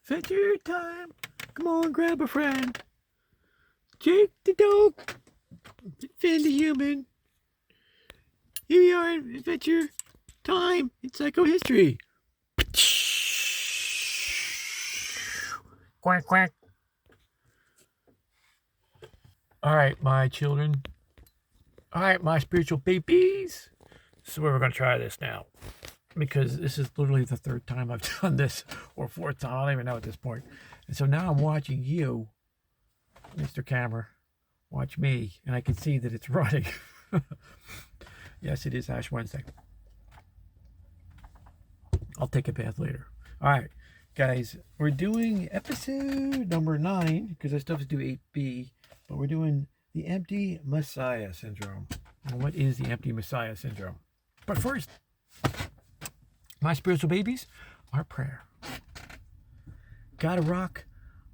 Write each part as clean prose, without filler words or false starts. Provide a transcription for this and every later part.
Adventure time. Come on, grab a friend. Jake the dog. Finn the human. Here we are in adventure time in psychohistory. Quack, quack. All right, my children. All right, my spiritual babies. This is where we're going to try this now. Because this is literally the third time I've done this, or fourth time, I don't even know at this point. And so now I'm watching you, Mr. Camera, watch me, and I can see that it's running. Yes, it is Ash Wednesday. I'll take a bath later. All right, guys, we're doing episode number 9, because I still have to do 8B, but we're doing the empty Messiah syndrome. And what is the empty Messiah syndrome? But first, my spiritual babies, our prayer. God of Rock,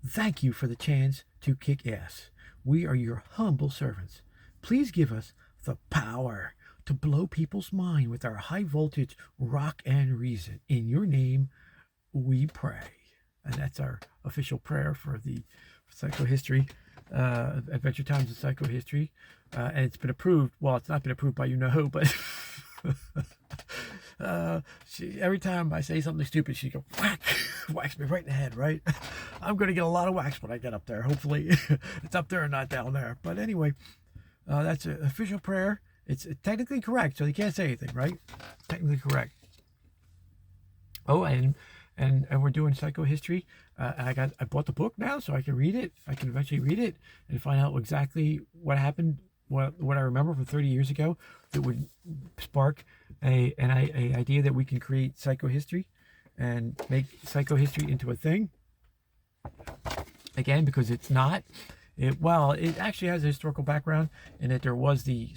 thank you for the chance to kick ass. We are your humble servants. Please give us the power to blow people's mind with our high voltage rock and reason. In your name, we pray. And that's our official prayer for the psychohistory, Adventure Times of Psychohistory. And it's been approved. Well, it's not been approved by you-know-who, but... every time I say something stupid, she goes whack, whacks me right in the head, right? I'm going to get a lot of whacks when I get up there. Hopefully it's up there and not down there. But anyway, that's an official prayer. It's technically correct, so you can't say anything, right? Technically correct. Oh, and we're doing psychohistory. And I bought the book now, so I can read it. I can eventually read it and find out exactly what happened, what I remember from 30 years ago that would spark an idea that we can create psychohistory and make psychohistory into a thing. Again, because it's not. It actually has a historical background in that there was the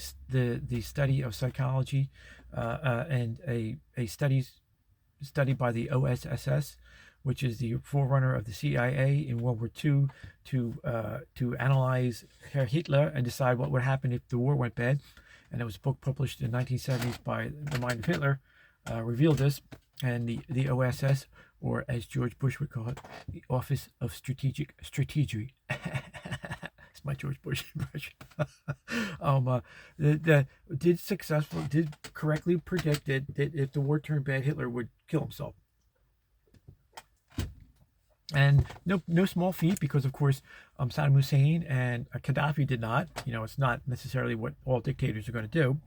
study of psychology and a study by the OSS, which is the forerunner of the CIA in World War II, to analyze Herr Hitler and decide what would happen if the war went bad. And it was a book published in the 1970s by the mind of Hitler, revealed this. And the OSS, or as George Bush would call it, the Office of Strategic Strategy. It's my George Bush impression. Did correctly predicted that if the war turned bad, Hitler would kill himself. And no small feat, because of course Saddam Hussein and Gaddafi did not. It's not necessarily what all dictators are going to do.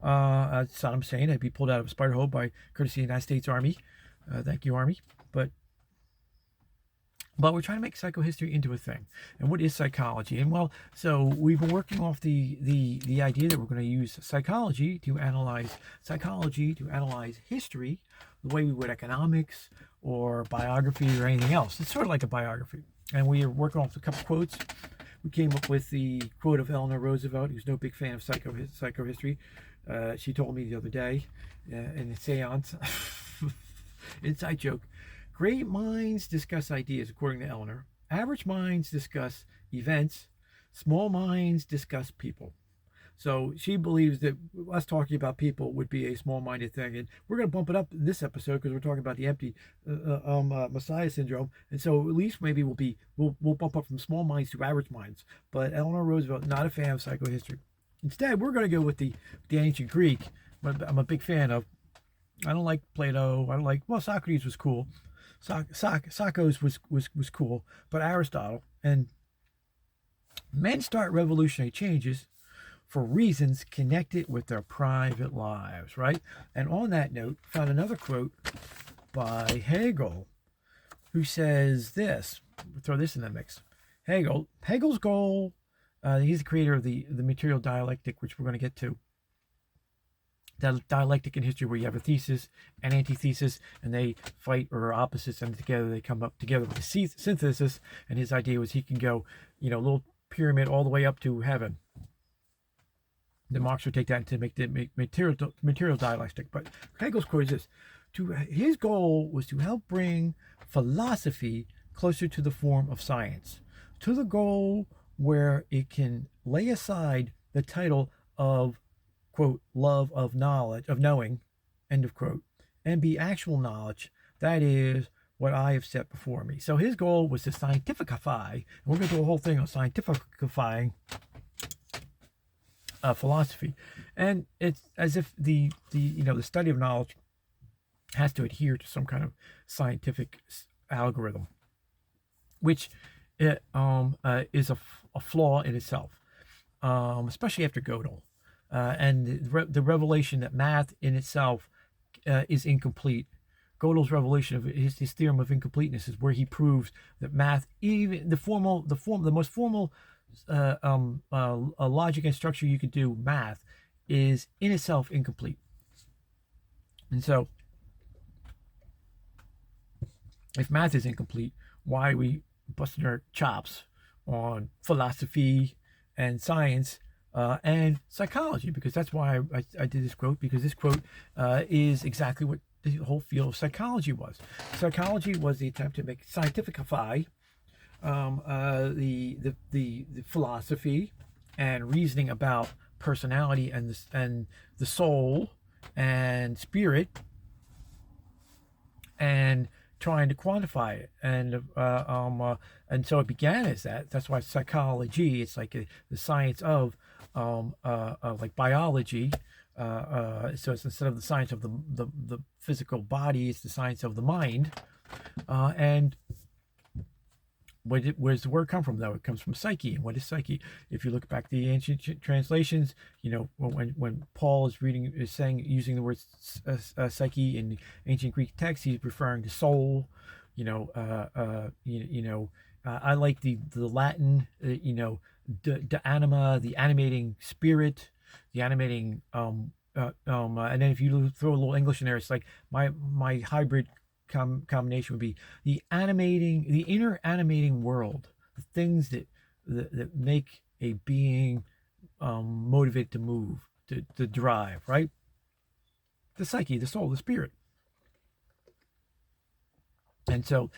Saddam Hussein had to be pulled out of a spider hole by courtesy of the United States Army. Thank you, Army. But we're trying to make psychohistory into a thing. And what is psychology? And so we've been working off the idea that we're going to use psychology to analyze history the way we would economics or biography or anything else. It's sort of like a biography. And we are working off a couple quotes. We came up with the quote of Eleanor Roosevelt, who's no big fan of psychohistory. She told me the other day in a seance, inside joke, great minds discuss ideas, according to Eleanor. Average minds discuss events. Small minds discuss people. So she believes that us talking about people would be a small-minded thing. And we're going to bump it up in this episode because we're talking about the empty Messiah syndrome. And so at least maybe we'll bump up from small minds to average minds. But Eleanor Roosevelt, not a fan of psychohistory. Instead, we're going to go with the ancient Greek. I'm a big fan of. I don't like Plato. I don't like, Socrates was cool. Socos was cool. But Aristotle. And men start revolutionary changes for reasons connected with their private lives, right? And on that note, found another quote by Hegel, who says this. We'll throw this in the mix. Hegel's goal, he's the creator of the material dialectic, which we're going to get to. That dialectic in history where you have a thesis and antithesis, and they fight or are opposites, and together they come up together with a synthesis. And his idea was he can go, a little pyramid all the way up to heaven. Then Marx would take that to make the material dialectic. But Hegel's quote is this: his goal was to help bring philosophy closer to the form of science, to the goal where it can lay aside the title of, quote, love of knowledge, of knowing, end of quote, and be actual knowledge, that is, what I have set before me. So his goal was to scientificify, and we're going to do a whole thing on scientificifying philosophy. And it's as if the study of knowledge has to adhere to some kind of scientific algorithm, which is a flaw in itself, especially after Gödel. And the revelation that math in itself is incomplete. Gödel's revelation of his theorem of incompleteness is where he proves that math, even the most formal logic and structure you could do, math, is in itself incomplete. And so, if math is incomplete, why are we busting our chops on philosophy and science and psychology? Because that's why I did this quote, because this quote is exactly what the whole field of psychology was. Psychology was the attempt to make scientificify the philosophy and reasoning about personality and the soul and spirit, and trying to quantify it, and so it began as that. That's why psychology, it's like the science of like biology. So it's instead of the science of the physical body, it's the science of the mind. And where's the word come from, though? It comes from psyche. And what is psyche? If you look back at the ancient translations, when Paul is using the word psyche in ancient Greek texts, he's referring to soul. I like the Latin, de anima, the animating spirit, the animating and then if you throw a little English in there, it's like my hybrid combination would be the inner animating world, the things that make a being motivated to move, to drive, right? The psyche, the soul, the spirit. And so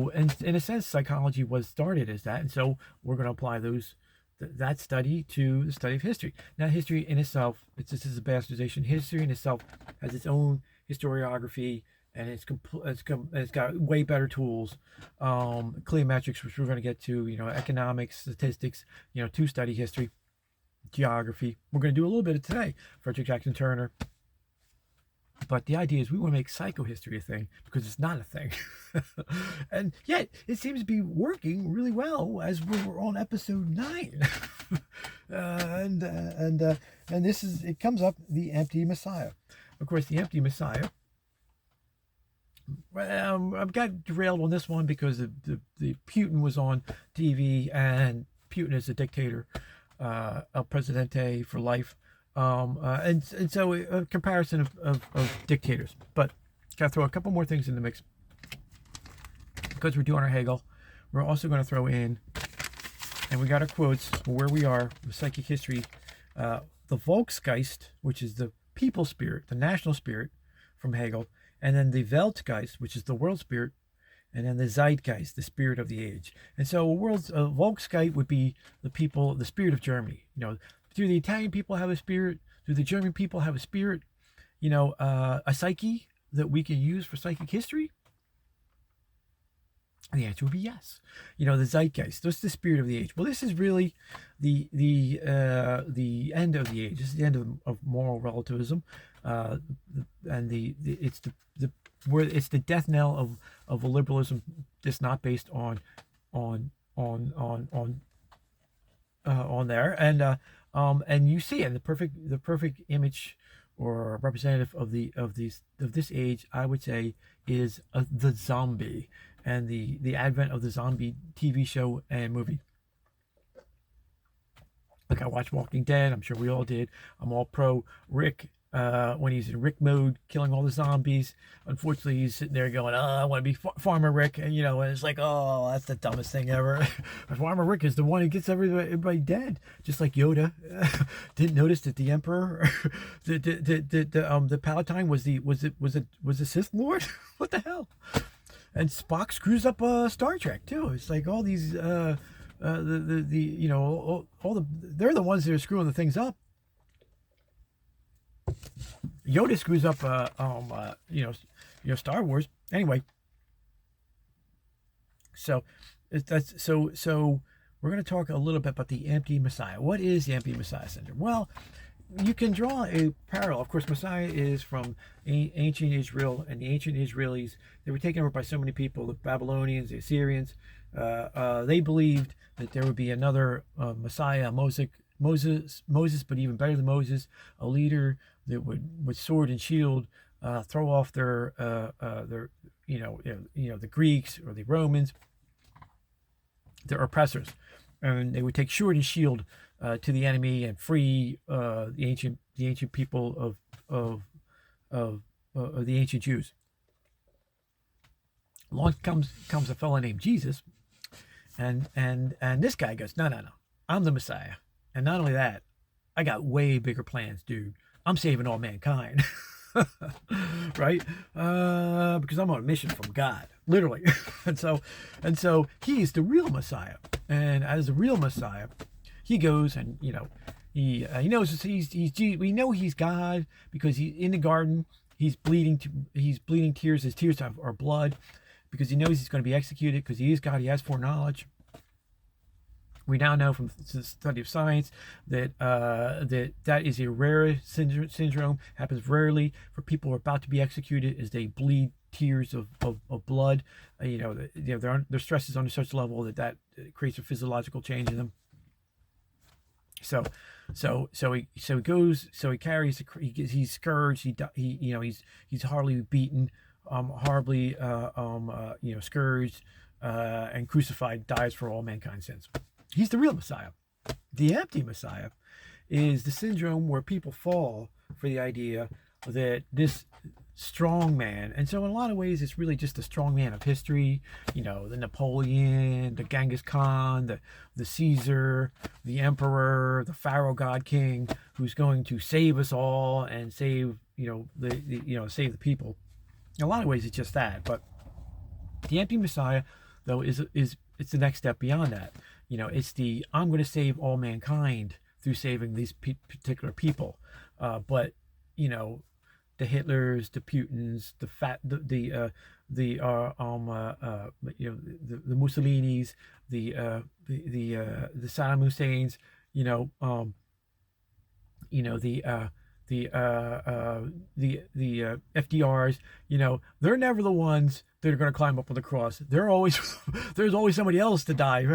in a sense, psychology was started as that, and so we're going to apply that study to the study of history. Now, history in itself, this is a bastardization. History in itself has its own historiography, and it's got way better tools, cliometrics, which we're going to get to, economics, statistics, to study history, geography. We're going to do a little bit of today, Frederick Jackson Turner. But the idea is we want to make psychohistory a thing, because it's not a thing. And yet it seems to be working really well as we're on episode 9. And it comes up, the empty Messiah. Of course, the empty Messiah. I've got derailed on this one because the Putin was on TV, and Putin is a dictator, El Presidente for life. And so a comparison of dictators. But gotta throw a couple more things in the mix, because we're doing our Hegel. We're also going to throw in, and we got our quotes where we are with psychic history, the Volksgeist, which is the people spirit, the national spirit from Hegel, and then the Weltgeist, which is the world spirit, and then the Zeitgeist, the spirit of the age. And so Volksgeist would be the people, the spirit of Germany. Do the Italian people have a spirit? Do the German people have a spirit? A psyche that we can use for psychic history? The answer would be yes. The Zeitgeist, that's the spirit of the age. Well, this is really the end of the age. This is the end of moral relativism, and it's the death knell of a liberalism that's not based on there, and you see it, the perfect image or representative of this age, I would say, is the zombie, and the advent of the zombie TV show and movie. Like, I watched Walking Dead. I'm sure we all did. I'm all pro Rick when he's in Rick mode, killing all the zombies. Unfortunately, he's sitting there going, I want to be Farmer Rick. And, and it's like, oh, that's the dumbest thing ever. Farmer Rick is the one who gets everybody dead. Just like Yoda. Didn't notice that the Emperor, the Palatine was the Sith Lord? What the hell? And Spock screws up Star Trek, too. It's like all these, they're the ones that are screwing the things up. Yoda screws up, Star Wars. Anyway, So that's so we're going to talk a little bit about the empty Messiah. What is the empty Messiah syndrome? Well, you can draw a parallel. Of course, Messiah is from ancient Israel, and the ancient Israelis, they were taken over by so many people, the Babylonians, the Assyrians. They believed that there would be another Messiah, Moses, but even better than Moses, a leader that would, with sword and shield, throw off their the Greeks or the Romans, their oppressors, and they would take sword and shield to the enemy and free the ancient people of the ancient Jews. Along comes a fellow named Jesus, and this guy goes, no, I'm the Messiah, and not only that, I got way bigger plans, dude. I'm saving all mankind. Right? Because I'm on a mission from God, literally. and so he's the real Messiah, and as the real Messiah, he goes and he knows we know he's God because he's in the garden. He's bleeding tears. His tears are blood because he knows he's going to be executed because he is God. He has foreknowledge. We now know from the study of science that that is a rare syndrome. Happens rarely for people who are about to be executed as they bleed tears of blood. Their stress is on such a level that creates a physiological change in them. So he goes. So he carries. He's scourged. He's horribly beaten, horribly scourged, and crucified. Dies for all mankind's sins. He's the real Messiah. The empty Messiah is the syndrome where people fall for the idea that this strong man, and so in a lot of ways it's really just the strong man of history, the Napoleon, the Genghis Khan, the Caesar, the emperor, the pharaoh god king, who's going to save us all and save save the people. In a lot of ways it's just that, but the empty Messiah though is it's the next step beyond that. It's the I'm going to save all mankind through saving these particular people, but the Hitlers, the Putins, the Mussolinis, the Saddam Husseins, the FDRs, they're never the ones that are going to climb up on the cross. There's always somebody else to die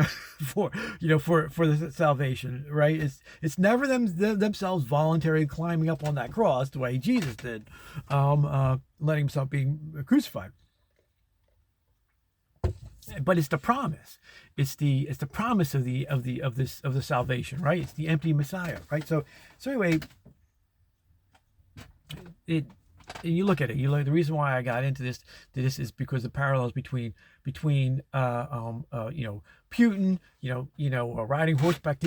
for the salvation, right? It's never themselves voluntarily climbing up on that cross the way Jesus did, letting himself being crucified. But it's the promise. It's the promise of the salvation, right? It's the empty Messiah, right? So anyway. You look at it. The reason why I got into this is because the parallels between Putin, riding horseback,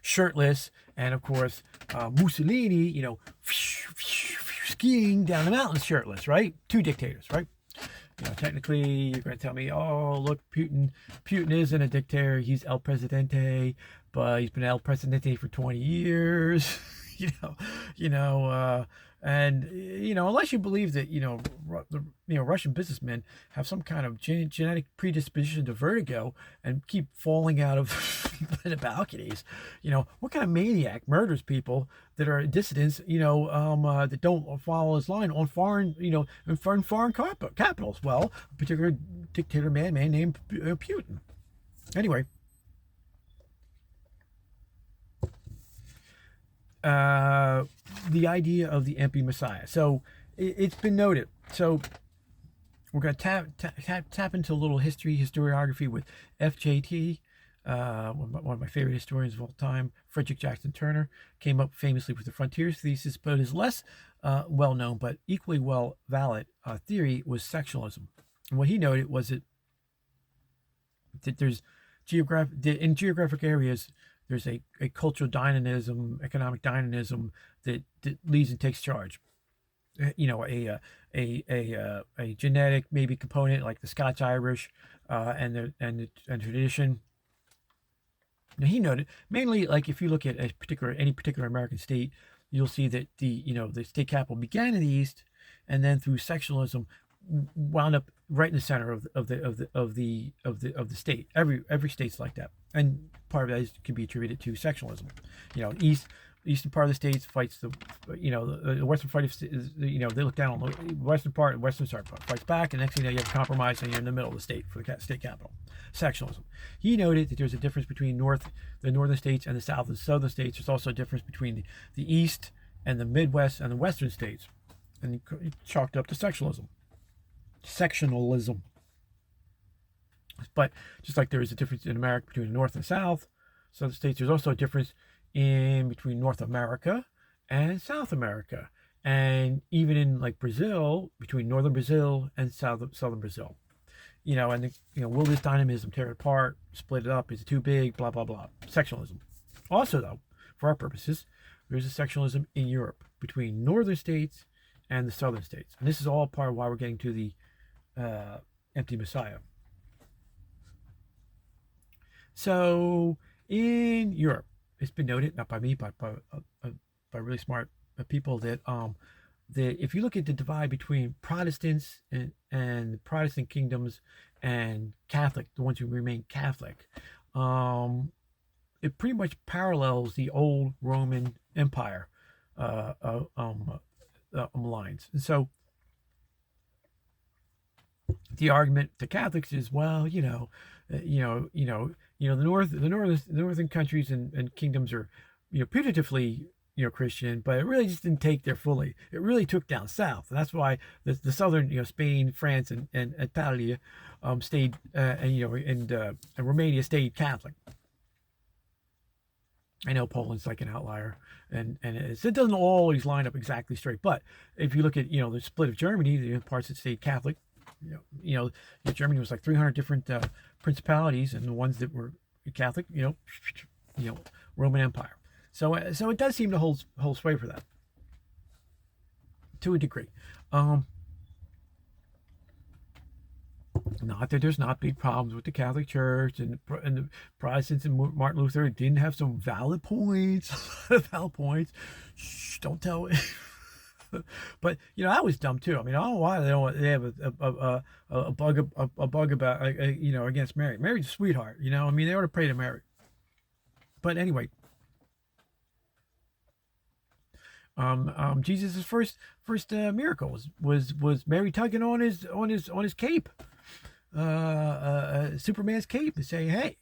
shirtless, and of course Mussolini, skiing down the mountains shirtless, right? Two dictators, right? Technically, you're going to tell me, oh, look, Putin isn't a dictator. He's El Presidente, but he's been El Presidente for 20 years. And unless you believe that Russian businessmen have some kind of genetic predisposition to vertigo and keep falling out of the balconies, what kind of maniac murders people that are dissidents, that don't follow his line on foreign capitals? Well, a particular dictator man named Putin. Anyway. The idea of the empty Messiah. So it's been noted. So we're going to tap into a little historiography with FJT, one of my favorite historians of all time, Frederick Jackson Turner, came up famously with the Frontiers thesis, but his less well-known but equally valid theory was sectionalism. And what he noted was that there's in geographic areas, there's a cultural dynamism, economic dynamism that leads and takes charge. A genetic maybe component like the Scotch Irish and tradition. Now he noted mainly, like if you look at any particular American state, you'll see that the state capital began in the east, and then through sectionalism wound up right in the center of the state. Every state's like that, and part of that can be attributed to sectionalism. Eastern part of the states fights the western part is, they look down on the western side fights back, and next thing you know, you have a compromise, and you're in the middle of the state for the state capital. Sectionalism. He noted that there's a difference between the northern states and the south and southern states. There's also a difference between the east and the Midwest and the western states, and he chalked up to sectionalism. But just like there is a difference in America between the north and south, southern states, there's also a difference in between North America and South America, and even in like Brazil, between northern Brazil and southern Brazil. Will this dynamism tear it apart, split it up? Is it too big? Blah blah blah. Sectionalism. Also, though, for our purposes, there's a sectionalism in Europe between northern states and the southern states, and this is all part of why we're getting to the empty Messiah. So in Europe, it's been noted, not by me, but by really smart people, that if you look at the divide between Protestants and Protestant kingdoms and Catholic, the ones who remain Catholic, it pretty much parallels the old Roman Empire lines. And so the argument to Catholics is, well, the northern countries and kingdoms are, putatively, Christian, but it really just didn't take there fully. It really took down south, and that's why the southern, Spain, France, and Italy, stayed, and Romania stayed Catholic. I know Poland's like an outlier, and it doesn't always line up exactly straight. But if you look at the split of Germany, the parts that stayed Catholic, Germany was like 300 different principalities, and the ones that were Catholic, Roman Empire. So it does seem to hold sway for that to a degree. Not that there's not big problems with the Catholic Church and the Protestants and Martin Luther didn't have some valid points. Shh, don't tell me. But I was dumb too. I mean, I don't know why they have a bug about against Mary. Mary's a sweetheart. They ought to pray to Mary. But anyway, Jesus' first miracle was Mary tugging on his cape, Superman's cape, and saying, "Hey,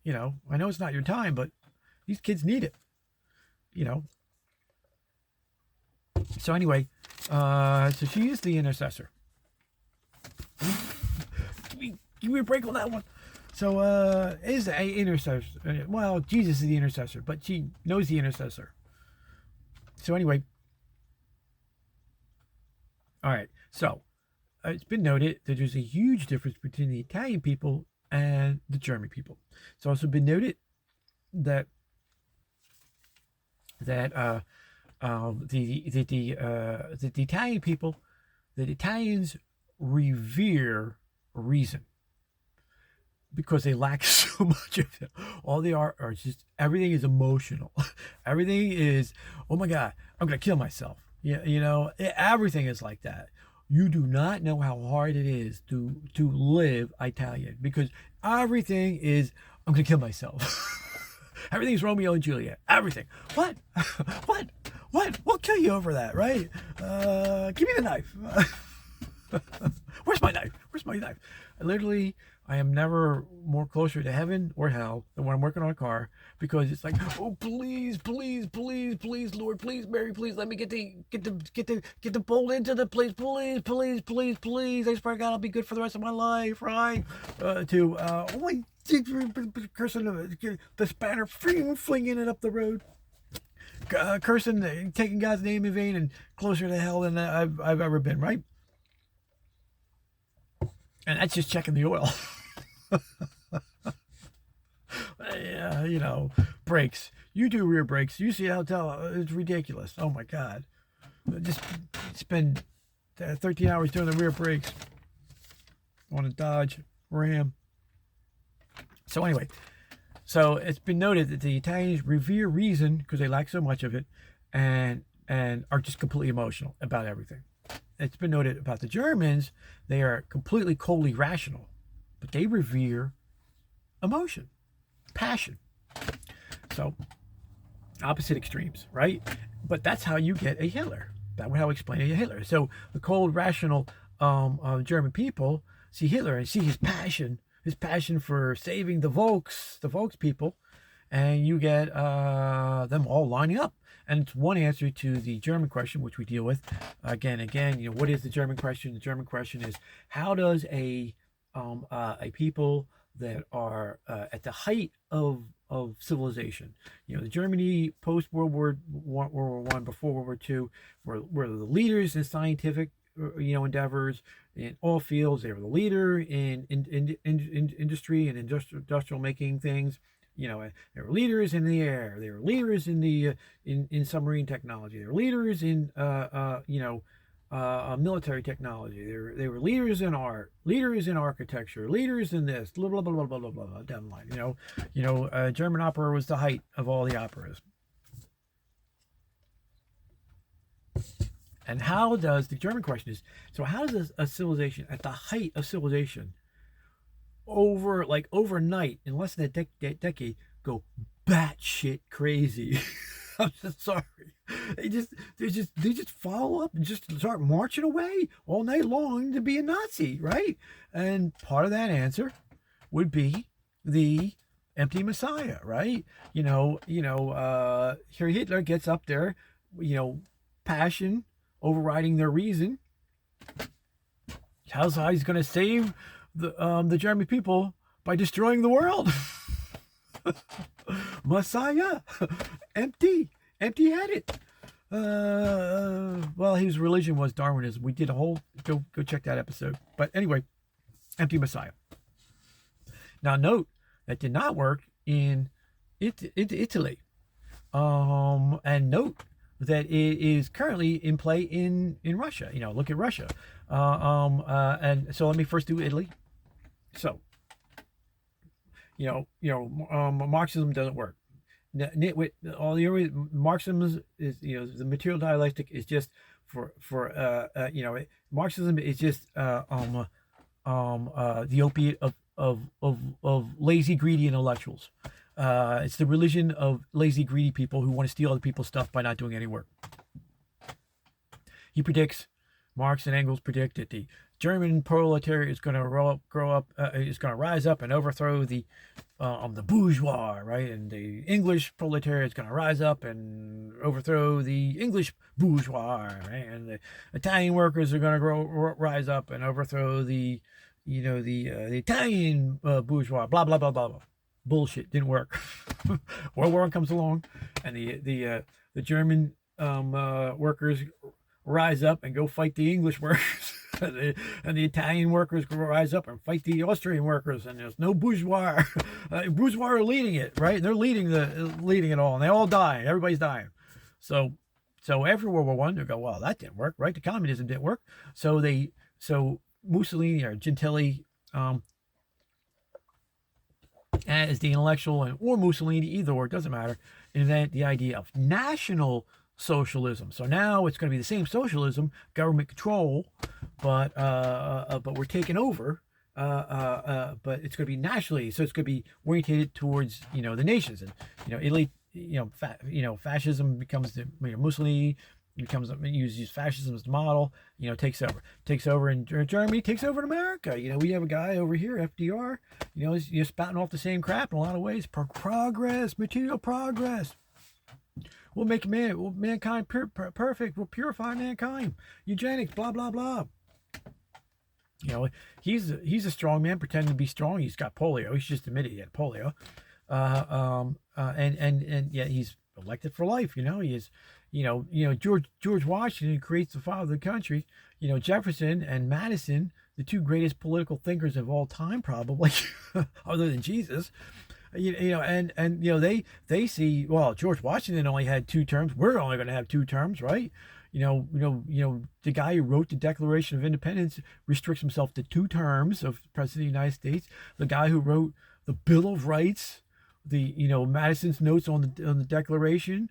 I know it's not your time, but these kids need it." So anyway, so she is the intercessor. Give me a break on that one. So is a intercessor. Well, Jesus is the intercessor, but she knows the intercessor. So anyway, all right. So it's been noted that there's a huge difference between the Italian people and the German people. It's also been noted that the Italian people, the Italians revere reason because they lack so much of it. All they are just, everything is emotional. Everything is, oh my God, I'm gonna kill myself. Yeah, everything is like that. You do not know how hard it is to live Italian, because everything is, I'm gonna kill myself. Everything's Romeo and Juliet. Everything. What? We'll kill you over that, right? Give me the knife. Where's my knife? I am never more closer to heaven or hell than when I'm working on a car, because it's like, oh, please, Lord, please, Mary, please, let me get the bolt into the place, please. I swear to God, I'll be good for the rest of my life, right? Cursing the spanner, flinging it up the road. Cursing, taking God's name in vain, and closer to hell than I've ever been, right? And that's just checking the oil. Yeah, brakes. You do rear brakes. You see how it's ridiculous. Oh my God. Just spend 13 hours doing the rear brakes on a Dodge Ram. So anyway, it's been noted that the Italians revere reason because they lack so much of it, and are just completely emotional about everything. it's been noted about the Germans, they are completely coldly rational, but they revere emotion, passion. So opposite extremes, right? But that's how you get a Hitler. That would how I explain a Hitler. So the cold, rational German people see Hitler and see his passion for saving the Volks people, and you get them all lining up. And it's one answer to the German question, which we deal with again and again. You know, what is the German question? The German question is, how does a people that are at the height of civilization, you know, the Germany post World War One, before World War Two, were the leaders in scientific, endeavors in all fields. They were the leader in industry and industrial making things. You know, they were leaders in the air. They were leaders in the in submarine technology. They were leaders in military technology. They were leaders in art, leaders in architecture, leaders in this, blah blah blah blah blah blah blah down the line. German opera was the height of all the operas. And how does the German question is, so how does a civilization at the height of civilization overnight, in less than a decade, go batshit crazy? I'm just sorry. They just follow up and just start marching away all night long to be a Nazi, right? And part of that answer would be the empty Messiah, right? Here Hitler gets up there, passion overriding their reason. How's he's going to save the German people by destroying the world? Messiah, empty-headed. Well, his religion was Darwinism. We did a whole go check that episode. But anyway, empty Messiah. Now note that did not work in Italy, and note that it is currently in play in Russia. Look at Russia. And so let me first do Italy. So, Marxism doesn't work. Marxism is, the material dialectic is just Marxism is just the opiate of lazy, greedy intellectuals. It's the religion of lazy, greedy people who want to steal other people's stuff by not doing any work. Marx and Engels predict that the German proletariat is going to rise up and overthrow the bourgeois, right? And the English proletariat is going to rise up and overthrow the English bourgeois, right? And the Italian workers are going to rise up and overthrow the Italian bourgeois. Blah blah blah blah blah. Bullshit, didn't work. World War I comes along, and the German workers rise up and go fight the English workers, and the Italian workers rise up and fight the Austrian workers, and there's no bourgeois. Bourgeois are leading it, right? And they're leading it all, and they all die. Everybody's dying. So after World War I, they go, well, that didn't work, right? The communism didn't work. So Mussolini or Gentili, as the intellectual, or Mussolini, either or, it doesn't matter, invent the idea of national socialism. So now it's going to be the same socialism, government control, but we're taking over. But it's going to be nationally, so it's going to be orientated towards the nations. And Italy, fascism becomes the Mussolini uses fascism as the model. Takes over in Germany, takes over in America. We have a guy over here, FDR. He's spouting off the same crap in a lot of ways. Progress, material progress. We'll make mankind perfect. We'll purify mankind. Eugenics, blah blah blah. He's a strong man pretending to be strong. He's got polio. He's just admitted he had polio. And yet he's elected for life. He is. George Washington creates the father of the country. Jefferson and Madison, the two greatest political thinkers of all time, probably, other than Jesus. They see, well, George Washington only had 2 terms. We're only going to have 2 terms, right? The guy who wrote the Declaration of Independence restricts himself to 2 terms of President of the United States. The guy who wrote the Bill of Rights, Madison's notes on the Declaration,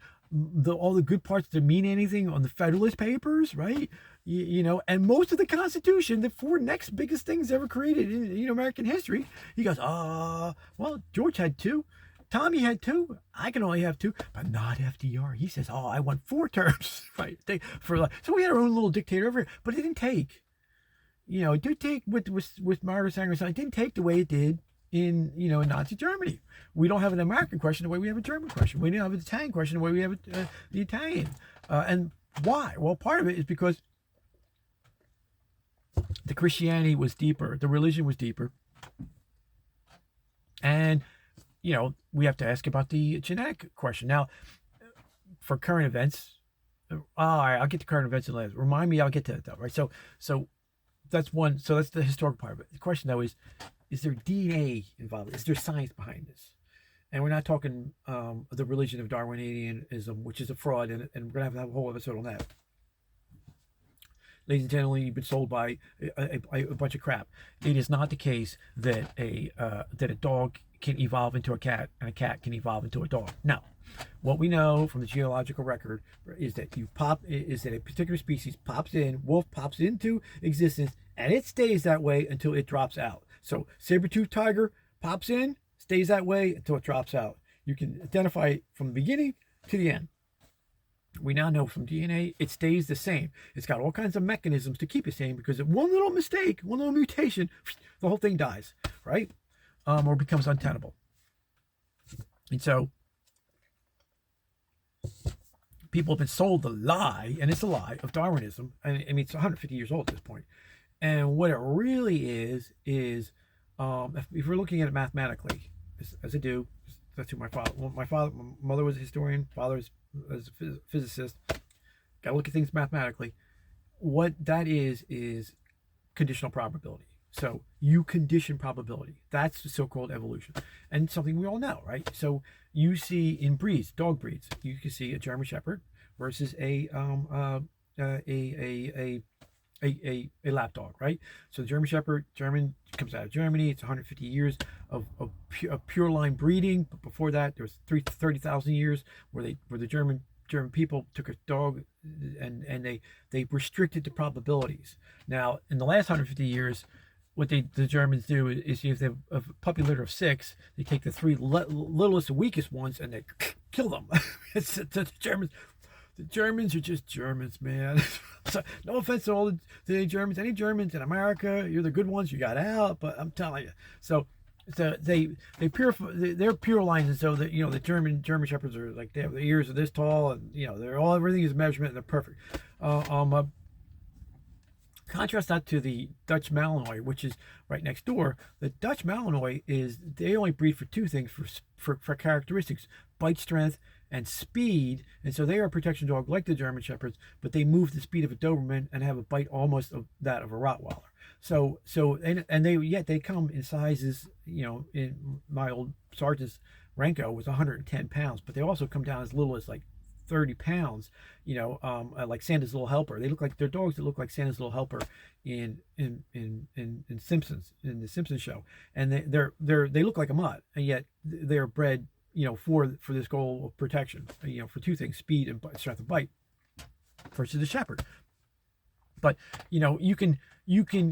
all the good parts that mean anything on the Federalist Papers, right? and most of the Constitution, the four next biggest things ever created in American history. He goes, well, George had two. Tommy had two. I can only have two, but not FDR. He says, I want 4 terms, right? So we had our own little dictator over here, but it didn't take. It did take with Margaret Sanger. It didn't take the way it did in Nazi Germany. We don't have an American question the way we have a German question. We don't have an Italian question the way we have the Italian. And why? Well, part of it is because the Christianity was deeper, the religion was deeper, and we have to ask about the genetic question. Now, for current events, I'll get to current events in later. Remind me, I'll get to that though, right? So that's one. So that's the historical part of it. The question though is there DNA involved? Is there science behind this? And we're not talking the religion of Darwinianism, which is a fraud, and we're gonna have a whole episode on that. Ladies and gentlemen, you've been sold by a bunch of crap. It is not the case that a dog can evolve into a cat and a cat can evolve into a dog. Now, what we know from the geological record is that a particular species wolf pops into existence, and it stays that way until it drops out. So saber-toothed tiger pops in, stays that way until it drops out. You can identify it from the beginning to the end. We now know from DNA it stays the same. It's got all kinds of mechanisms to keep it same, because one little mistake, one little mutation, the whole thing dies, right? Or becomes untenable. And so people have been sold the lie, and it's a lie, of Darwinism. And I mean, it's 150 years old at this point. And what it really is if we're looking at it mathematically, as I do, that's who my mother was a historian, father was a physicist. Got to look at things mathematically. What that is conditional probability. So you condition probability. That's the so-called evolution, and something we all know, right? So you see in breeds, dog breeds, you can see a German Shepherd versus a lapdog, right? So the German Shepherd, comes out of Germany. It's 150 years of pure line breeding. But before that, there was 30,000 years where the German people took a dog and they restricted the probabilities. Now, in the last 150 years, what the Germans do is if they have a puppy litter of 6, they take the 3 littlest and weakest ones and they kill them. The Germans are just Germans, man. So, no offense to all the Germans. Any Germans in America, you're the good ones. You got out, but I'm telling you. So they purify. They're pure lines, and so that the German Shepherds are like, they have the ears are this tall, and everything is measurement, and they're perfect. Contrast that to the Dutch Malinois, which is right next door. The Dutch Malinois they only breed for 2 things for characteristics: bite strength and speed. And so they are a protection dog like the German Shepherds, but they move the speed of a Doberman and have a bite almost of that of a Rottweiler. So they come in sizes. In my old sergeant's Renko was 110 pounds, but they also come down as little as like 30 pounds, like Santa's Little Helper. They're dogs that look like Santa's Little Helper in Simpsons, in the Simpsons show. And they look like a mutt, and yet they're bred, for this goal of protection, for 2 things: speed and strength of bite, versus the Shepherd. But you can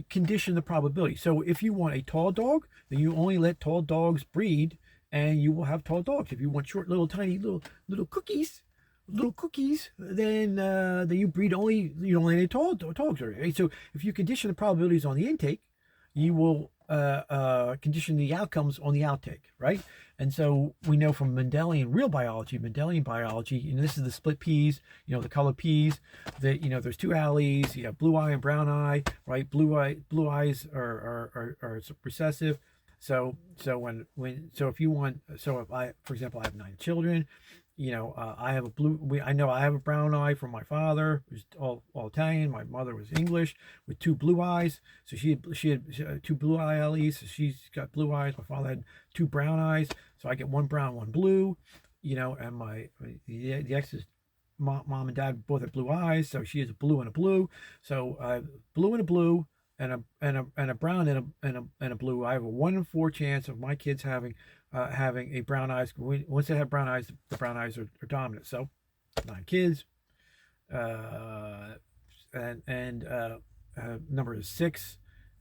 condition the probability. So if you want a tall dog, then you only let tall dogs breed, and you will have tall dogs. If you want short, little tiny little cookies, then you breed only any tall dogs. Right? So if you condition the probabilities on the intake, you will condition the outcomes on the outtake, right? And so we know from Mendelian biology, and this is the split peas, the color peas, that there's 2 alleles. You have blue eye and brown eye, right? Blue eyes are recessive. So if you want, if I, for example, I have 9 children. I have I have a brown eye from my father, who's all Italian. My mother was English with 2 blue eyes. So she had 2 blue eye alleles. So she's got blue eyes. My father had 2 brown eyes. So I get 1 brown, 1 blue. And the ex's mom and dad both have blue eyes. So she has a blue and a blue. So blue and a blue and a brown and a blue. I have a 1 in 4 chance of my kids having a brown eyes. Once they have brown eyes, the brown eyes are dominant. So 9 kids, and numbers 6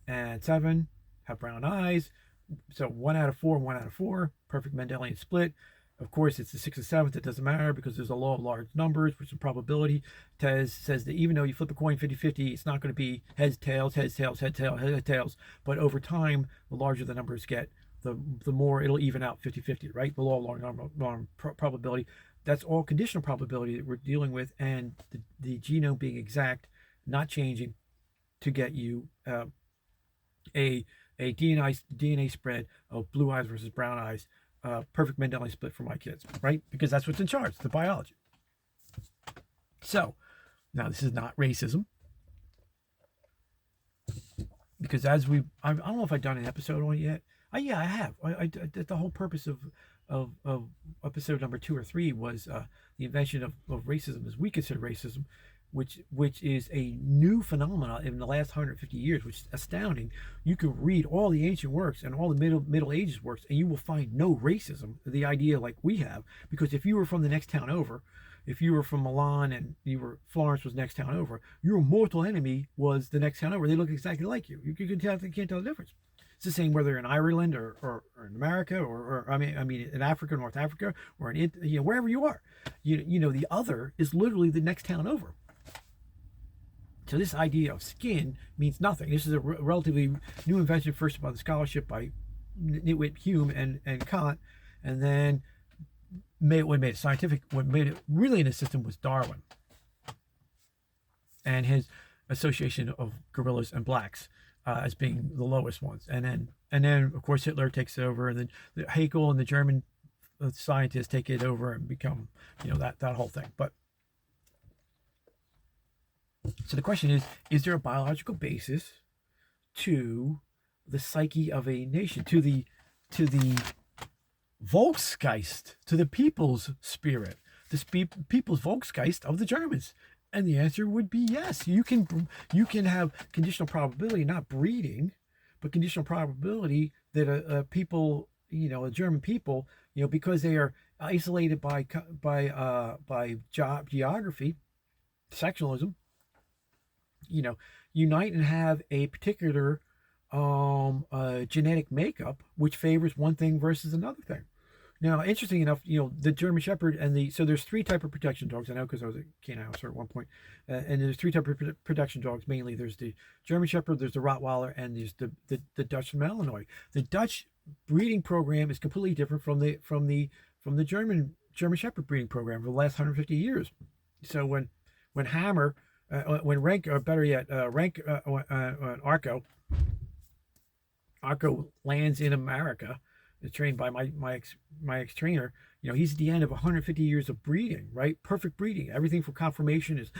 and 7 have brown eyes. So 1 out of 4, 1 out of 4, perfect Mendelian split. Of course, it's the 6th and 7th. It doesn't matter because there's a law of large numbers, which is probability. Says that even though you flip a coin 50-50, it's not going to be heads, tails, heads, tails, heads, tails, heads, tails. But over time, the larger the numbers get, the more it'll even out 50-50, right? The law of large number probability. That's all conditional probability that we're dealing with, and the genome being exact, not changing, to get you a DNA spread of blue eyes versus brown eyes, perfect Mendelian split for my kids, right? Because that's what's in charge, the biology. So, now this is not racism, because I don't know if I've done an episode on it yet. Yeah, I have. The whole purpose of episode number 2 or 3 was the invention of racism, as we consider racism, which is a new phenomenon in the last 150 years, which is astounding. You can read all the ancient works and all the Middle Ages works, and you will find no racism, the idea like we have, because if you were from the next town over, if you were from Milan and Florence was next town over, your mortal enemy was the next town over. They look exactly like you. You can't tell the difference. It's the same whether you're in Ireland or in America or I mean in Africa, North Africa, or in wherever you are. The other is literally the next town over. So this idea of skin means nothing. This is a relatively new invention, first by the scholarship by nitwit Hume and Kant, and then what made it really in the system was Darwin and his association of gorillas and blacks as being the lowest ones, and then of course Hitler takes it over, and then Haeckel and the German scientists take it over and become that whole thing. But so the question is there a biological basis to the psyche of a nation, to the Volksgeist, to the people's spirit, the people's Volksgeist of the Germans? And the answer would be yes. You can have conditional probability, not breeding, but conditional probability that people, a German people, because they are isolated by geography, sectionalism, unite and have a particular genetic makeup which favors one thing versus another thing. Now, interesting enough, the German Shepherd so there's 3 types of protection dogs. I know because I was a canine officer at one point, and there's 3 types of protection dogs mainly. There's the German Shepherd, there's the Rottweiler, and there's the Dutch Malinois. The Dutch breeding program is completely different from the German Shepherd breeding program for the last 150 years. So when Hammer, when Rank, or better yet, Arco lands in America, trained by my ex-trainer, he's at the end of 150 years of breeding, right? Perfect breeding. Everything from conformation is,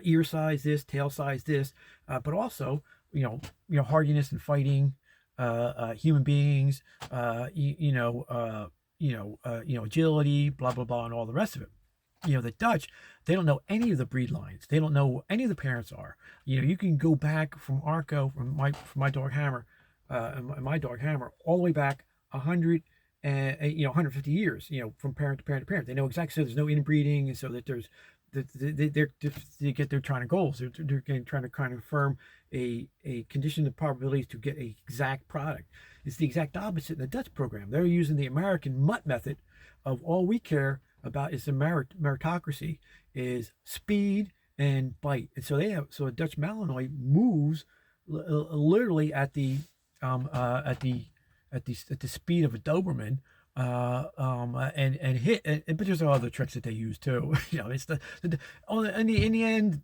ear size this, tail size this, but also, hardiness and fighting, human beings, agility, blah, blah, blah, and all the rest of it. The Dutch, they don't know any of the breed lines. They don't know who any of the parents are. You can go back from Arco, from my dog Hammer, all the way back 100 and 150 years, from parent to parent to parent. They know exactly, so there's no inbreeding, and so that there's they get their trying to goals. They're trying to kind of confirm a condition of probabilities to get a exact product. It's the exact opposite in the Dutch program. They're using the American mutt method of all we care about is the meritocracy, is speed and bite. And so a Dutch Malinois moves literally at the speed of a Doberman, and hit. But there's other tricks that they use too. It's in the end,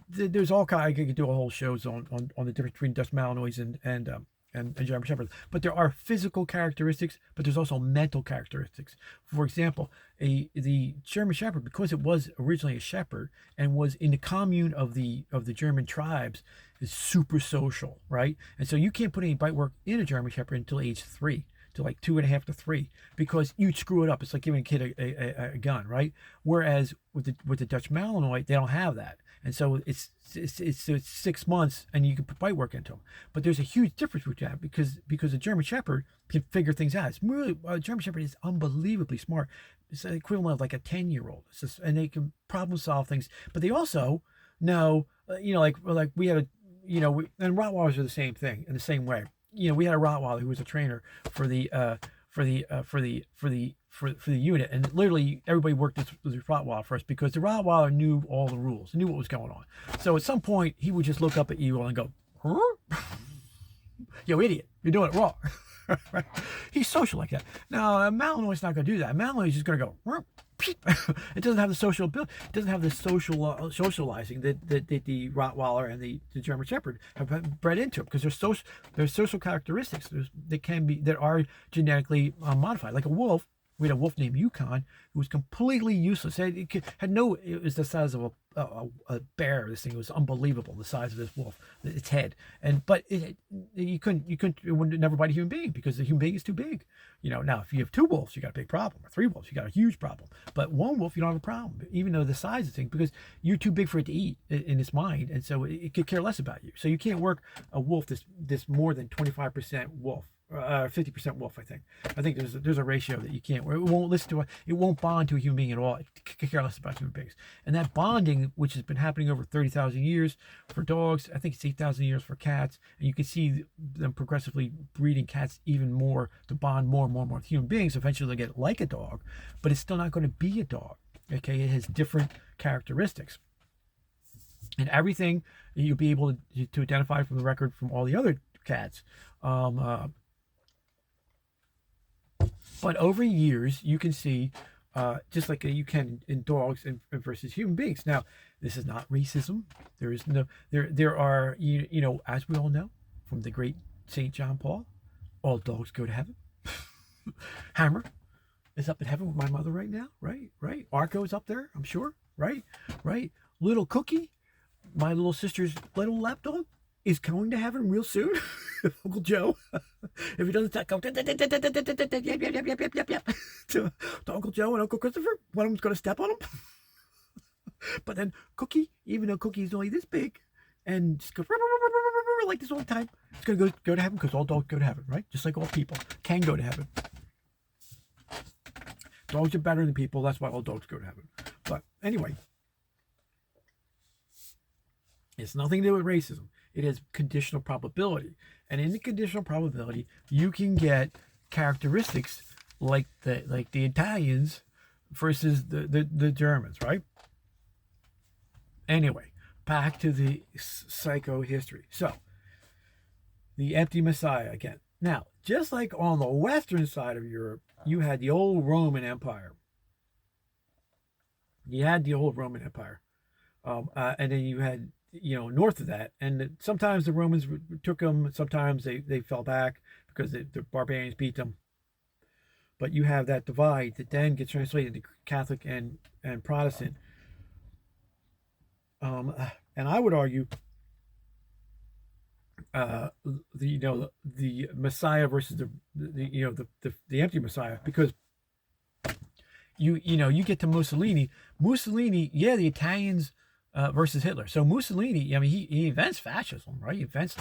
there's all kind. I could do a whole shows on the difference between Dutch Malinois and German Shepherds. But there are physical characteristics, but there's also mental characteristics. For example, the German Shepherd, because it was originally a shepherd and was in the commune of the German tribes, is super social, right? And so you can't put any bite work in a German Shepherd until age 3, to like 2.5 to 3, because you'd screw it up. It's like giving a kid a gun, right? Whereas with the Dutch Malinois, they don't have that. And so it's 6 months and you can put bite work into them. But there's a huge difference with that because a German Shepherd can figure things out. It's really, a German Shepherd is unbelievably smart. It's the equivalent of like a 10-year-old. And they can problem solve things. But they also no, like we had a, and Rottweilers are the same thing in the same way. We had a Rottweiler who was a trainer for the unit, and literally everybody worked with this Rottweiler first because the Rottweiler knew all the rules, knew what was going on. So at some point he would just look up at you and go, huh? Yo, idiot, you're doing it wrong. Right? He's social like that. Now, a Malinois is not going to do that. A Malinois is just going to go, it doesn't have the social ability. It doesn't have the socializing that the Rottweiler and the German Shepherd have bred into it, because there's social characteristics that are genetically modified. Like a wolf, we had a wolf named Yukon who was completely useless. It was the size of a bear. This thing was unbelievable, the size of this wolf, its head. But it would never bite a human being because the human being is too big. Now if you have 2 wolves, you got a big problem. Or 3 wolves, you got a huge problem. But 1 wolf, you don't have a problem, even though the size of the thing, because you're too big for it to eat in its mind, and so it could care less about you. So you can't work a wolf this more than 25% wolf. 50% wolf, I think. There's a ratio that you can't. It won't listen to it won't bond to a human being at all. It could care less about human beings. And that bonding, which has been happening over 30,000 years for dogs, I think it's 8,000 years for cats, and you can see them progressively breeding cats even more to bond more and more and more with human beings. Eventually they'll get like a dog, but it's still not going to be a dog. Okay, it has different characteristics. And everything you'll be able to identify from the record from all the other cats. But over years, you can see, just like you can in dogs and versus human beings. Now, this is not racism. There are, as we all know, from the great St. John Paul, all dogs go to heaven. Hammer is up in heaven with my mother right now, right? Arco's up there, I'm sure, right? Little Cookie, my little sister's little lapdog, is going to heaven real soon. Uncle Joe, if he doesn't go yep to Uncle Joe and Uncle Christopher, one of them's going to step on him. But then Cookie, even though Cookie is only this big and just go like this all the time, it's going to go to heaven, because all dogs go to heaven, right? Just like all people can go to heaven. Dogs are better than people. That's why all dogs go to heaven. But anyway, it's nothing to do with racism. It is conditional probability. And in the conditional probability, you can get characteristics like the Italians versus the Germans, right? Anyway, back to the psycho history. So, the empty Messiah again. Now, just like on the western side of Europe, you had the old Roman Empire. And then you had, north of that, and sometimes the Romans took them, sometimes they fell back because the barbarians beat them. But you have that divide that then gets translated into Catholic and Protestant. And I would argue, the Messiah versus the empty Messiah, because you get to Mussolini, yeah, the Italians versus Hitler. So Mussolini, he invents fascism, right? He invents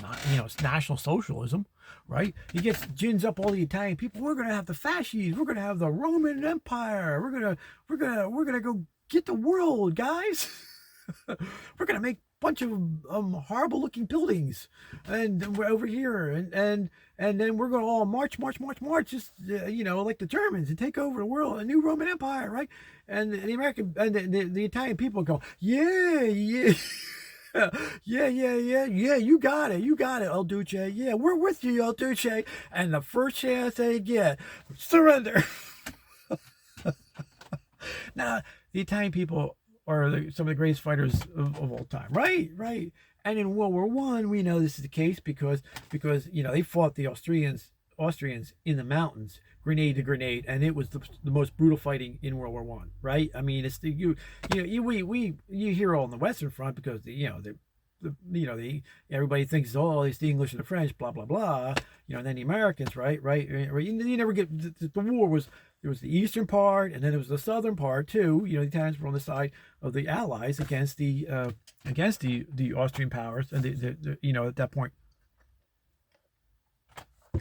national socialism, right? He gins up all the Italian people. We're gonna have the fascists. We're gonna have the Roman Empire. We're gonna go get the world, guys. We're gonna make a bunch of horrible looking buildings, and we're over here, and then we're gonna all march, just like the Germans, and take over the world, a new Roman Empire, right? And the American and the Italian people go, yeah, you got it, El Duce, yeah, we're with you, El Duce, and the first chance they get, surrender. Now, the Italian people are some of the greatest fighters of all time, right? And in World War I, we know this is the case because they fought the Austrians in the mountains, grenade to grenade, and it was the most brutal fighting in World War I, right? I mean, it's you hear all on the Western Front because everybody thinks, oh, it's the English and the French, blah blah blah, and then the Americans, right? You never get the war was. There was the eastern part, and then there was the southern part too. The Italians were on the side of the Allies against the Austrian powers, and at that point,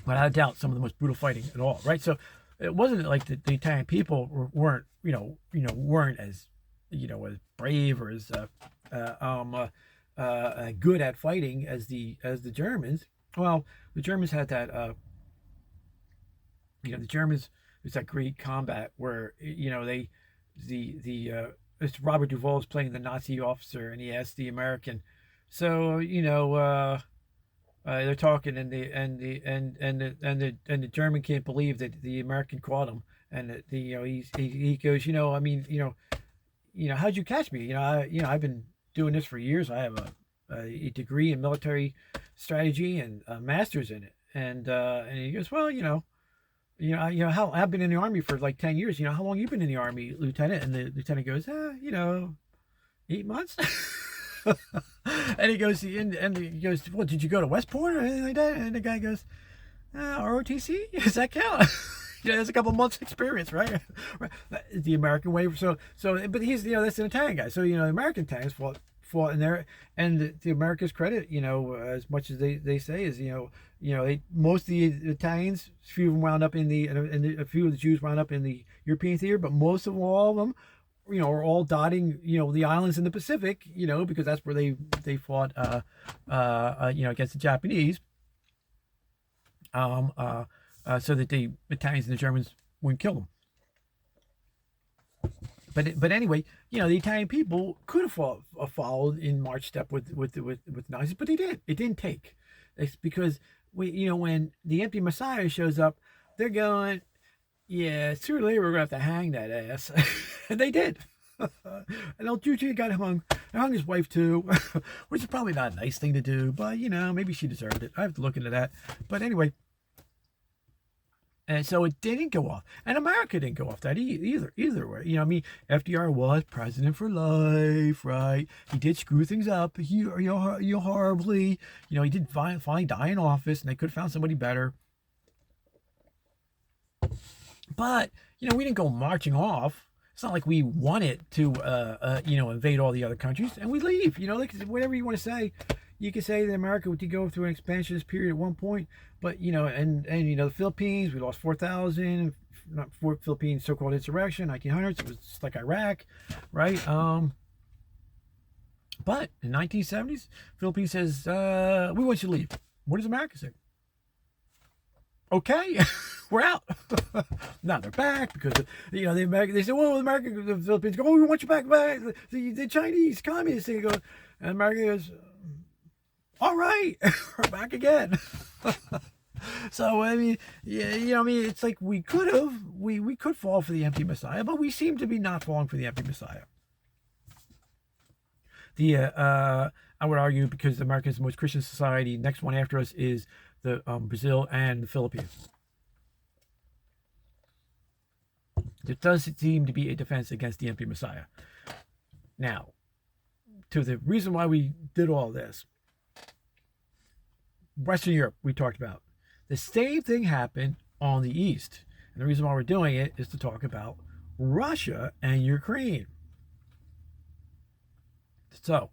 without a doubt, some of the most brutal fighting at all, right? So it wasn't like the Italian people weren't as as brave or as good at fighting as the Germans. Well, the Germans had that. The Germans, it's that great combat where it's Robert Duvall's playing the Nazi officer, and he asks the American, so they're talking, and the German can't believe that the American caught him, and he goes, how'd you catch me? I've been doing this for years. I have a degree in military strategy and a master's in it, and he goes, well, how I've been in the army for like 10 years. How long you been in the army, Lieutenant? And the lieutenant goes, 8 months. And he goes, well, did you go to West Point or anything like that? And the guy goes, ROTC? Does that count? There's a couple months experience, right? The American way. But he's, that's an Italian guy. So, the American tanks fought in there, and the America's credit, as much as they say is, most of the Italians, a few of them wound up and a few of the Jews wound up in the European theater, but most of all of them, are all dotting, the islands in the Pacific, because that's where they fought, against the Japanese, so that the Italians and the Germans wouldn't kill them. But anyway, the Italian people could have followed in march step with Nazis, but they didn't. It didn't take. It's because when the empty Messiah shows up, they're going, yeah, sooner or later we're gonna have to hang that ass, and they did. And El Juju got hung. They hung his wife too, which is probably not a nice thing to do, but maybe she deserved it. I have to look into that. But anyway. And so it didn't go off. And America didn't go off that either way. FDR was president for life, right? He did screw things up, horribly. He did finally die in office, and they could have found somebody better. But, we didn't go marching off. It's not like we wanted to, invade all the other countries, and we leave. Whatever you want to say. You could say that America did go through an expansionist period at one point, but the Philippines, we lost 4,000. Not for Philippines so-called insurrection, 1900s. It was just like Iraq, right? But in 1970s, Philippines says we want you to leave. What does America say? Okay, we're out. Now they're back because the American. They say, well, the Philippines go, oh, we want you back. The Chinese communists. They go, and America goes, all right, we're back again. So it's like we could fall for the empty Messiah, but we seem to be not falling for the empty Messiah. I would argue because America is the most Christian society. Next one after us is the Brazil and the Philippines. There does seem to be a defense against the empty Messiah. Now, to the reason why we did all this. Western Europe, we talked about. The same thing happened on the East. And the reason why we're doing it is to talk about Russia and Ukraine. So,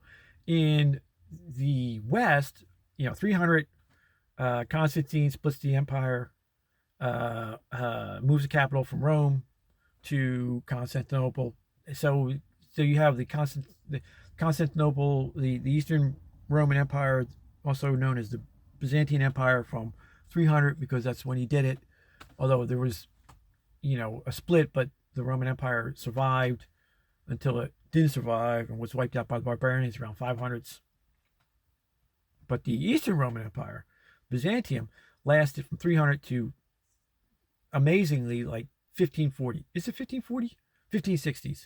in the West, 300, Constantine splits the empire, moves the capital from Rome to Constantinople. So you have the Constantinople, the Eastern Roman Empire, also known as the Byzantine Empire, from 300 because that's when he did it. Although there was, a split, but the Roman Empire survived until it didn't survive and was wiped out by the barbarians around 500s. But the Eastern Roman Empire, Byzantium, lasted from 300 to amazingly like 1540. Is it 1540? 1560s.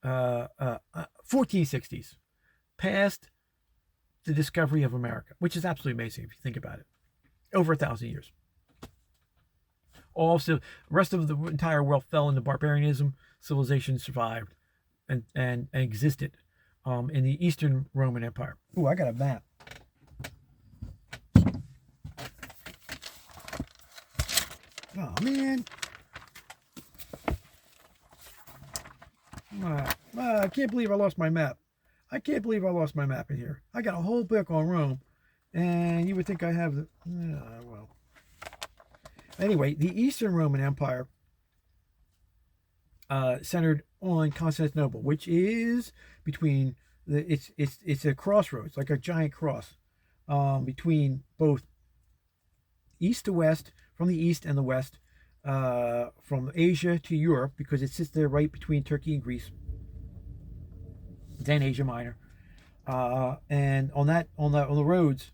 1460s. Past the discovery of America, which is absolutely amazing if you think about it. Over 1,000 years. Also, the rest of the entire world fell into barbarianism. Civilization survived and existed in the Eastern Roman Empire. Ooh, I got a map. Oh, man. I can't believe I lost my map. I can't believe I lost my map in here. I got a whole book on Rome, and you would think I have the... well. Anyway, the Eastern Roman Empire centered on Constantinople, which is between it's a crossroads, like a giant cross, between both east to west, from the east and the west, from Asia to Europe, because it sits there right between Turkey and Greece, then Asia Minor, and on the roads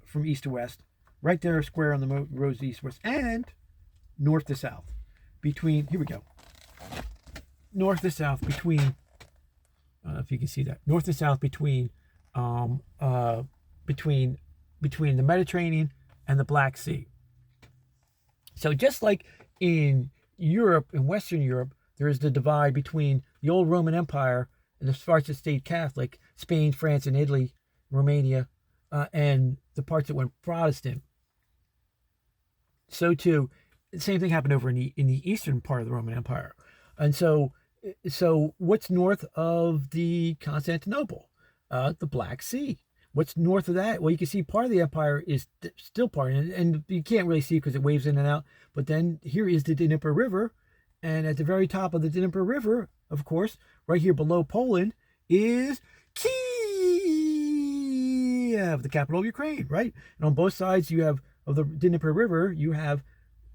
from east to west, right there, square on the roads east to west, and north to south, between, here we go, north to south between, I don't know if you can see that, north to south between between the Mediterranean and the Black Sea. So just like in Europe, in Western Europe, there is the divide between the old Roman Empire and the parts that stayed Catholic, Spain, France, and Italy, Romania, and the parts that went Protestant. So too, the same thing happened over in the eastern part of the Roman Empire. And so what's north of the Constantinople? The Black Sea. What's north of that? Well, you can see part of the empire is still part, and you can't really see because it waves in and out. But then here is the Dnieper River, and at the very top of the Dnieper River, of course, right here below Poland, is Kiev, the capital of Ukraine, right? And on both sides of the Dnieper River, you have,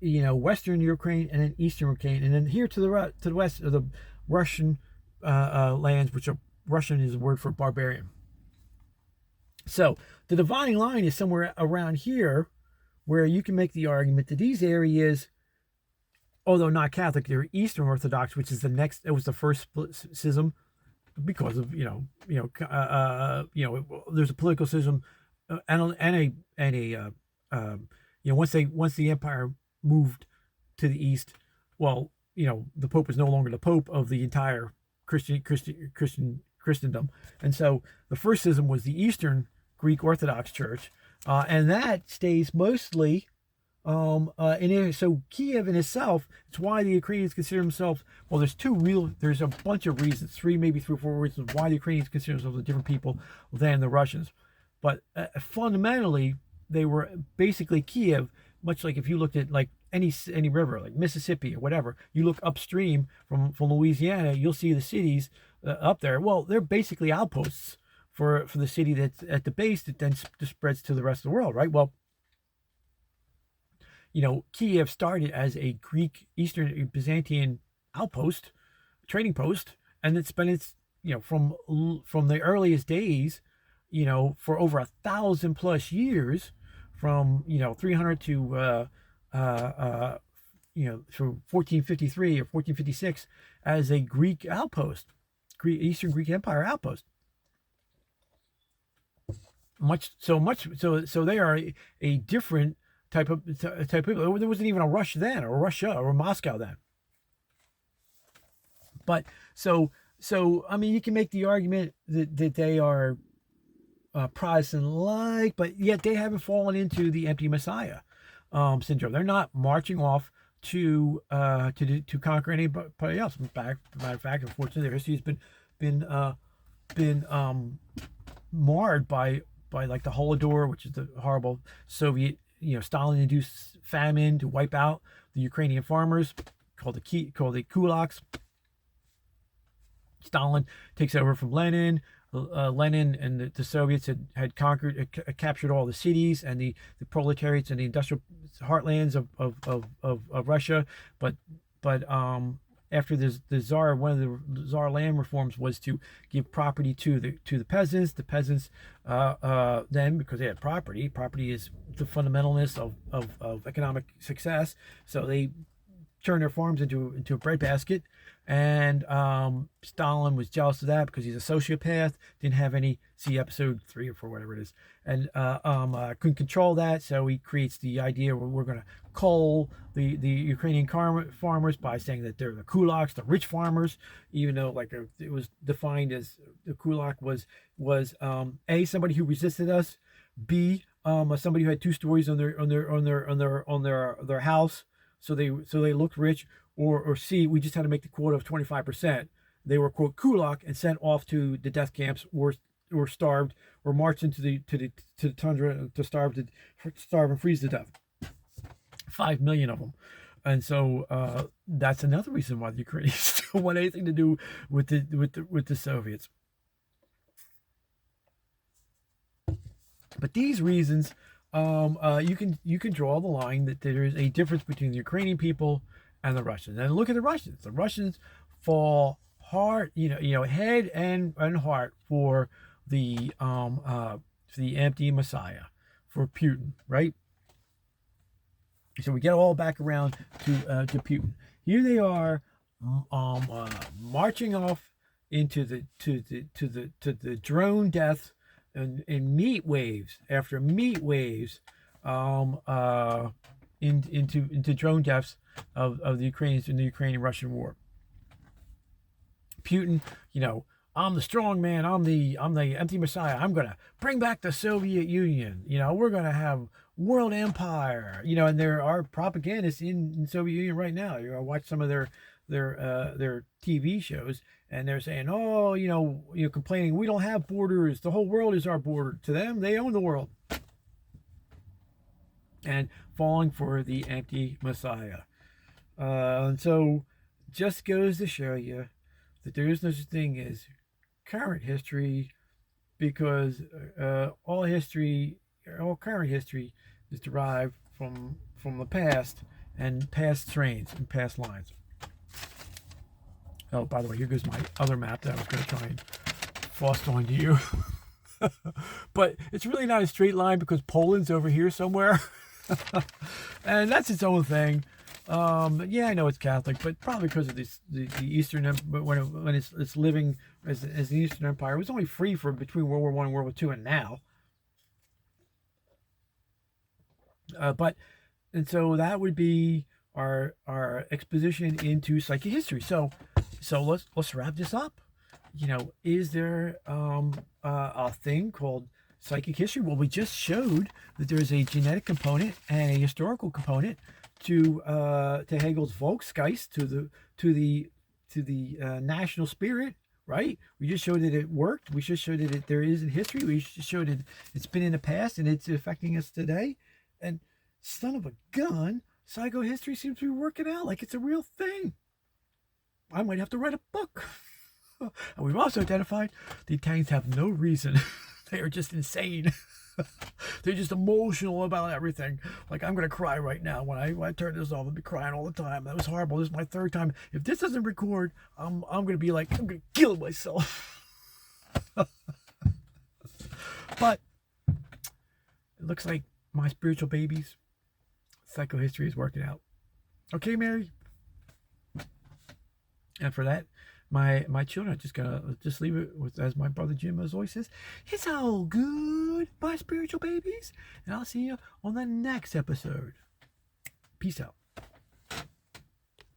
Western Ukraine and then Eastern Ukraine, and then here to the west of the Russian lands, which Russian is a word for barbarian. So the dividing line is somewhere around here, where you can make the argument that these areas, although not Catholic, they're Eastern Orthodox, which is it was the first schism, because of there's a political schism, and once the empire moved to the east, well, the Pope was no longer the Pope of the entire Christendom, and so the first schism was the Eastern Greek Orthodox Church, and that stays mostly so Kiev in itself. It's why the Ukrainians consider themselves, well, there's a bunch of reasons, maybe three or four reasons why the Ukrainians consider themselves a different people than the Russians, but fundamentally they were basically Kiev. Much like if you looked at like any river, like Mississippi or whatever, you look upstream from Louisiana, you'll see the cities up there. Well, they're basically outposts for the city that's at the base that then spreads to the rest of the world, right? Well, Kiev started as a Greek Eastern Byzantine outpost, trading post, and it's been from the earliest days, for over 1,000 plus years, from 300 to through 1453 or 1456, as a Greek outpost, Eastern Greek Empire outpost. So they are a different type of people. There wasn't even a Russia then, or Russia, or Moscow then. But so I mean, you can make the argument that they are Protestant-like, but yet they haven't fallen into the empty Messiah syndrome. They're not marching off to conquer anybody else. Matter of fact, unfortunately, their history has been marred by like the Holodomor, which is the horrible Soviet, Stalin-induced famine to wipe out the Ukrainian farmers, called the kulaks. Stalin takes over from Lenin. Lenin and the Soviets had captured all the cities and the proletariats and the industrial heartlands of Russia. But after the Tsar, one of the Tsar land reforms was to give property to the peasants. The peasants then, because they had property is the fundamentalness of economic success. So they turned their farms into a breadbasket. And Stalin was jealous of that because he's a sociopath, didn't have any, see episode 3 or 4, whatever it is, and couldn't control that. So he creates the idea where we're going to cull the Ukrainian farmers by saying that they're the kulaks, the rich farmers, even though it was defined as the kulak was A, somebody who resisted us, B, somebody who had 2 stories on their house, so they looked rich. Or C, we just had to make the quota of 25%. They were, quote, kulak and sent off to the death camps, or starved, or marched into the tundra to starve and freeze to death. 5 million of them. And so that's another reason why the Ukrainians don't want anything to do with the Soviets. But these reasons, you can draw the line that there is a difference between the Ukrainian people and the Russians. And look at the Russians. The Russians fall hard, head and heart for the empty Messiah, for Putin, right? So we get all back around to Putin. Here they are, marching off into the drone death and meat waves after meat waves, into drone deaths of the Ukrainians in the Ukrainian-Russian war. Putin, I'm the strong man. I'm the empty Messiah. I'm gonna bring back the Soviet Union. We're gonna have world empire. And there are propagandists in Soviet Union right now. I watch some of their TV shows, and they're saying, oh, complaining, we don't have borders. The whole world is our border. To them, they own the world. And falling for the empty Messiah. And so, just goes to show you that there is no such thing as current history, because all current history is derived from the past and past strains and past lines. Oh, by the way, here goes my other map that I was going to try and floss onto you. But it's really not a straight line because Poland's over here somewhere. And that's its own thing. Yeah, I know it's Catholic, but probably because of the Eastern, when it's living as the Eastern Empire, it was only free for between World War I and World War II, and now. And so that would be our exposition into psychic history. So let's wrap this up. Is there a thing called psychic history? Well, we just showed that there's a genetic component and a historical component to Hegel's Volksgeist, to the national spirit, right? We just showed that it worked. We just showed that there is in history. We just showed that it's been in the past and it's affecting us today. And son of a gun, psychohistory seems to be working out like it's a real thing. I might have to write a book. And we've also identified the Italians have no reason. They are just insane. They're just emotional about everything. Like, I'm going to cry right now. When I turn this off, I'll be crying all the time. That was horrible. This is my third time. If this doesn't record, I'm going to be like, I'm going to kill myself. But it looks like my spiritual babies, psychohistory is working out. Okay, Mary? And for that, my children are just gonna leave it with, as my brother Jim always says, it's all good, my spiritual babies. And I'll see you on the next episode. Peace out.